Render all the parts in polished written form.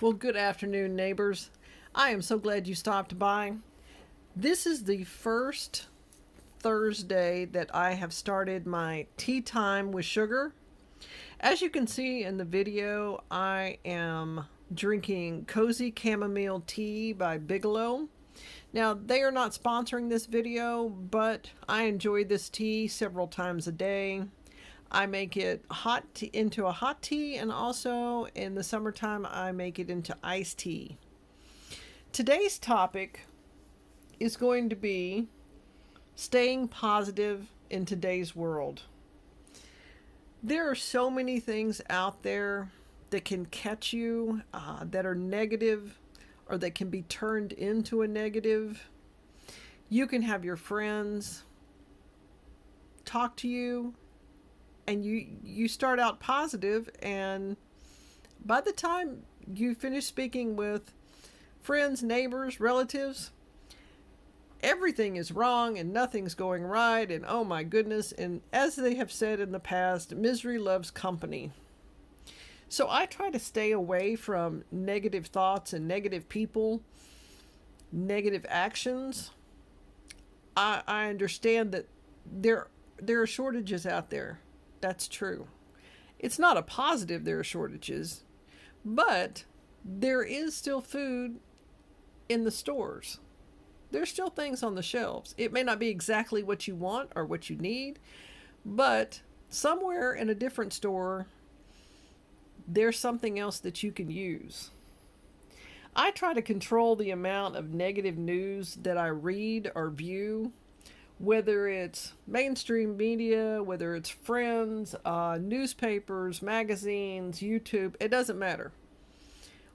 Well, good afternoon, neighbors. I am so glad you stopped by. This is the first Thursday that I have started my tea time with sugar. As you can see in the video, I am drinking Cozy Chamomile Tea by Bigelow. Now, they are not sponsoring this video, but I enjoy this tea several times a day. I make it into a hot tea, and also in the summertime I make it into iced tea. Today's topic is going to be staying positive in today's world. There are so many things out there that can catch you that are negative, or that can be turned into a negative. You can have your friends talk to you, and you start out positive, and by the time you finish speaking with friends, neighbors, relatives, everything is wrong and nothing's going right, and oh my goodness, and as they have said in the past, misery loves company. So I try to stay away from negative thoughts and negative people, negative actions. I understand that there are shortages out there. That's true. It's not a positive there are shortages, but there is still food in the stores. There's still things on the shelves. It may not be exactly what you want or what you need, but somewhere in a different store, there's something else that you can use. I try to control the amount of negative news that I read or view, whether it's mainstream media, whether it's friends, newspapers, magazines, YouTube, it doesn't matter.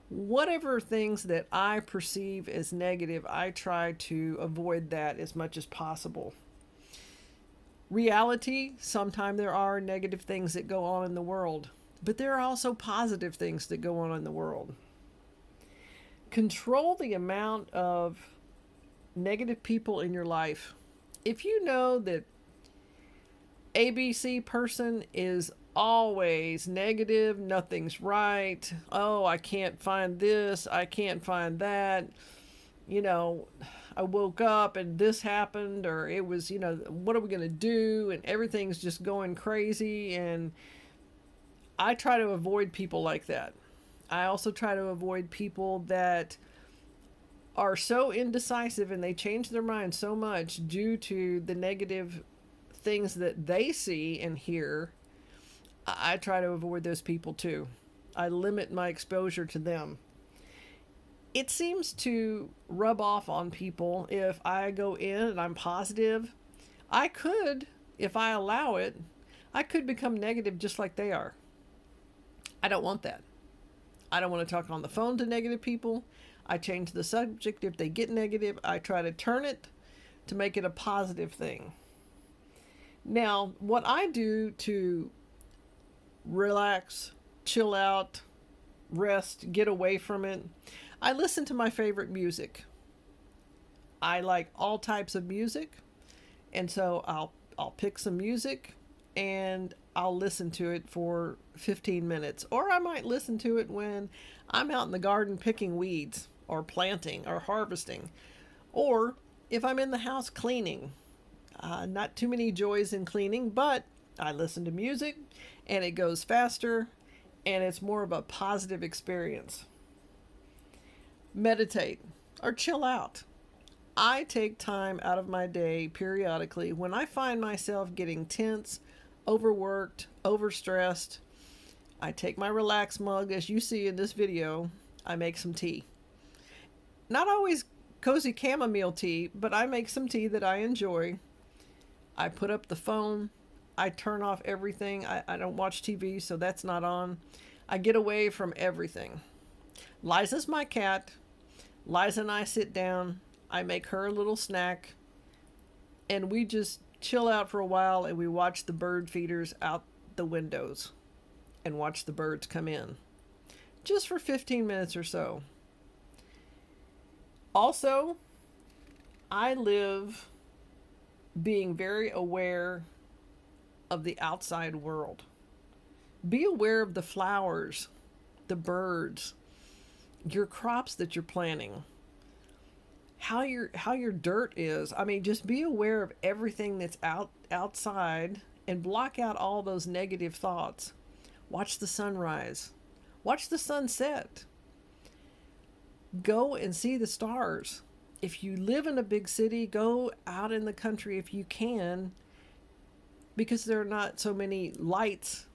Whatever things that I perceive as negative, I try to avoid that as much as possible. Reality, sometimes there are negative things that go on in the world, but there are also positive things that go on in the world. Control the amount of negative people in your life. If you know that ABC person is always negative, nothing's right, oh, I can't find this, I can't find that, I woke up and this happened, or it was, what are we going to do? And everything's just going crazy. And I try to avoid people like that. I also try to avoid people that are so indecisive and they change their mind so much due to the negative things that they see and hear. I try to avoid those people too. I limit my exposure to them. It seems to rub off on people if I go in and I'm positive. I could, if I allow it, I could become negative just like they are. I don't want that. I don't want to talk on the phone to negative people. I change the subject if they get negative. I try to turn it to make it a positive thing. Now, what I do to relax, chill out, rest, get away from it, I listen to my favorite music. I like all types of music, and so I'll pick some music and I'll listen to it for 15 minutes. Or I might listen to it when I'm out in the garden picking weeds or planting or harvesting. Or if I'm in the house cleaning. Not too many joys in cleaning, but I listen to music and it goes faster and it's more of a positive experience. Meditate or chill out. I take time out of my day periodically when I find myself getting tense, overworked, overstressed. I take my relax mug, as you see in this video. I make some tea. Not always cozy chamomile tea, but I make some tea that I enjoy. I put up the phone. I turn off everything. I don't watch TV, so that's not on. I get away from everything. Liza's my cat. Liza and I sit down. I make her a little snack. And we just chill out for a while, and we watch the bird feeders out the windows and watch the birds come in. Just for 15 minutes or so. Also, I live being very aware of the outside world. Be aware of the flowers, the birds. your crops that you're planting, how your dirt is. I mean, just be aware of everything that's outside and block out all those negative thoughts. Watch the sunrise. Watch the sunset. Go and see the stars. If you live in a big city, go out in the country if you can, because there are not so many lights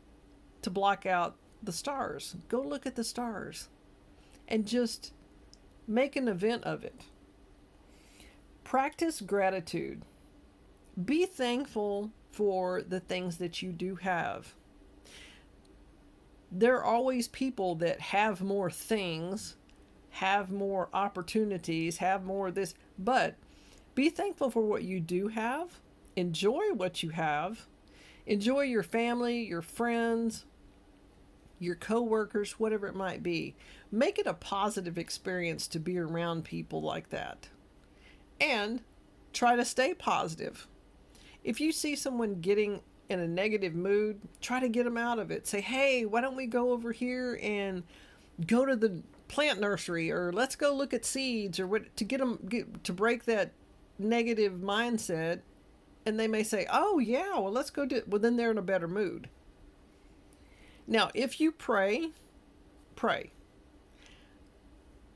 to block out the stars. Go look at the stars and just make an event of it. Practice gratitude. Be thankful for the things that you do have. There are always people that have more things, have more opportunities, have more of this, but be thankful for what you do have. Enjoy what you have. Enjoy your family, your friends, your co-workers, whatever it might be. Make it a positive experience to be around people like that. And try to stay positive. If you see someone getting in a negative mood, try to get them out of it. Say, hey, why don't we go over here and go to the plant nursery, or let's go look at seeds, or what, to get them to break that negative mindset. And they may say, oh yeah, well, let's go do it. Well, then they're in a better mood. Now, if you pray.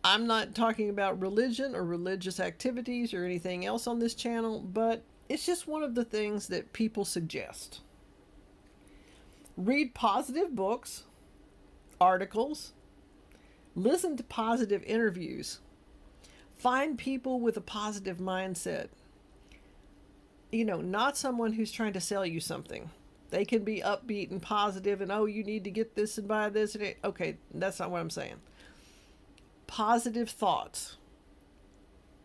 I'm not talking about religion or religious activities or anything else on this channel, but it's just one of the things that people suggest. Read positive books, articles, listen to positive interviews, find people with a positive mindset. You know, not someone who's trying to sell you something. They can be upbeat and positive and, oh, you need to get this and buy this. And okay, that's not what I'm saying. Positive thoughts.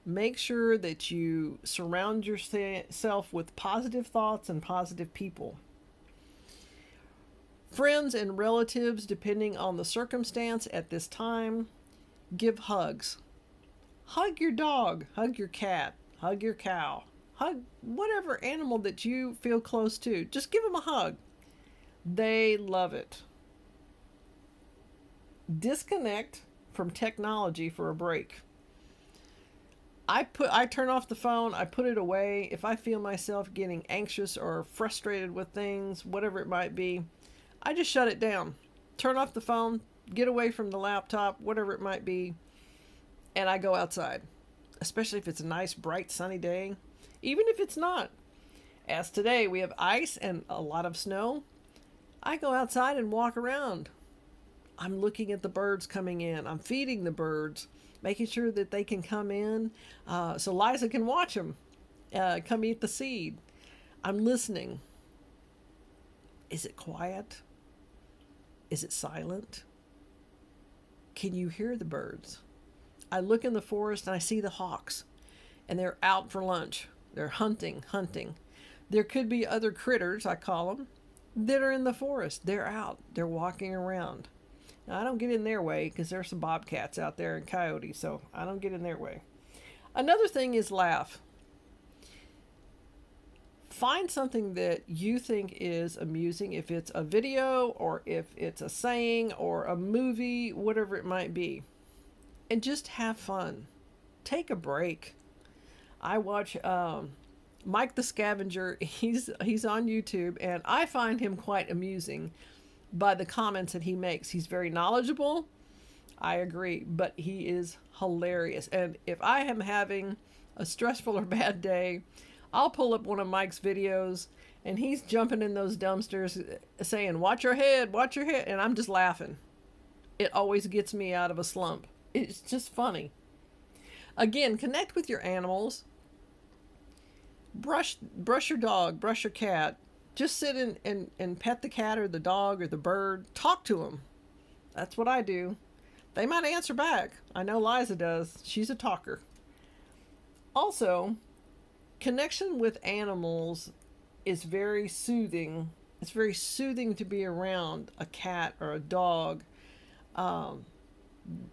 Make sure that you surround yourself with positive thoughts and positive people. Friends and relatives, depending on the circumstance at this time, give hugs. Hug your dog, hug your cat, hug your cow, hug whatever animal that you feel close to. Just give them a hug. They love it. Disconnect from technology for a break. I turn off the phone, I put it away. If I feel myself getting anxious or frustrated with things, whatever it might be, I just shut it down. Turn off the phone, get away from the laptop, whatever it might be, and I go outside. Especially if it's a nice, bright, sunny day. Even if it's not. As today, we have ice and a lot of snow. I go outside and walk around. I'm looking at the birds coming in. I'm feeding the birds, making sure that they can come in so Liza can watch them come eat the seed. I'm listening. Is it quiet? Is it silent? Can you hear the birds? I look in the forest and I see the hawks, and they're out for lunch. They're hunting. There could be other critters, I call them, that are in the forest. They're out. They're walking around. Now, I don't get in their way because there's some bobcats out there and coyotes, so I don't get in their way. Another thing is laugh. Find something that you think is amusing, if it's a video or if it's a saying or a movie, whatever it might be, and just have fun. Take a break. I watch Mike the Scavenger. He's on YouTube, and I find him quite amusing by the comments that he makes. He's very knowledgeable. I agree, but he is hilarious. And if I am having a stressful or bad day, I'll pull up one of Mike's videos, and he's jumping in those dumpsters saying, watch your head, and I'm just laughing. It always gets me out of a slump. It's just funny. Again, connect with your animals. Brush your dog, brush your cat. Just sit and pet the cat or the dog or the bird. Talk to them. That's what I do. They might answer back. I know Liza does. She's a talker. Also, connection with animals is very soothing. It's very soothing to be around a cat or a dog.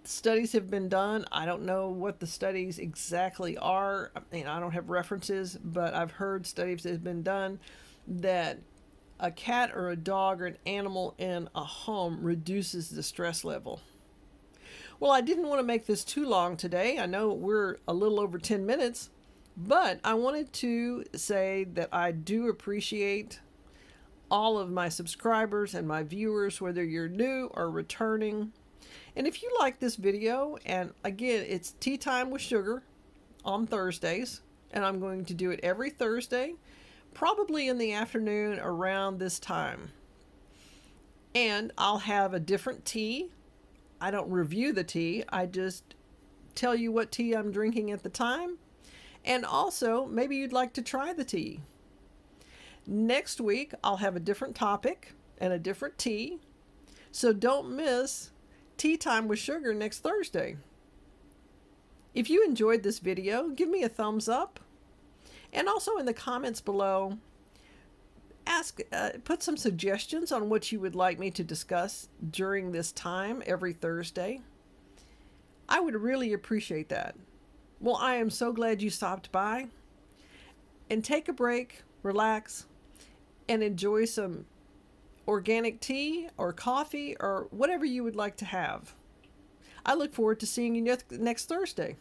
Studies have been done. I don't know what the studies exactly are. I don't have references, but I've heard studies that have been done that a cat or a dog or an animal in a home reduces the stress level. Well, I didn't want to make this too long today. I know we're a little over 10 minutes, but I wanted to say that I do appreciate all of my subscribers and my viewers, whether you're new or returning. And if you like this video, and again, it's Tea Time with Sugar on Thursdays, and I'm going to do it every Thursday, probably in the afternoon around this time. And I'll have a different tea. I don't review the tea, I just tell you what tea I'm drinking at the time. And also, maybe you'd like to try the tea. Next week, I'll have a different topic and a different tea. So don't miss Tea Time with Sugar next Thursday. If you enjoyed this video, give me a thumbs up. And also in the comments below, put some suggestions on what you would like me to discuss during this time every Thursday. I would really appreciate that. Well, I am so glad you stopped by. And take a break, relax, and enjoy some organic tea or coffee or whatever you would like to have. I look forward to seeing you next Thursday.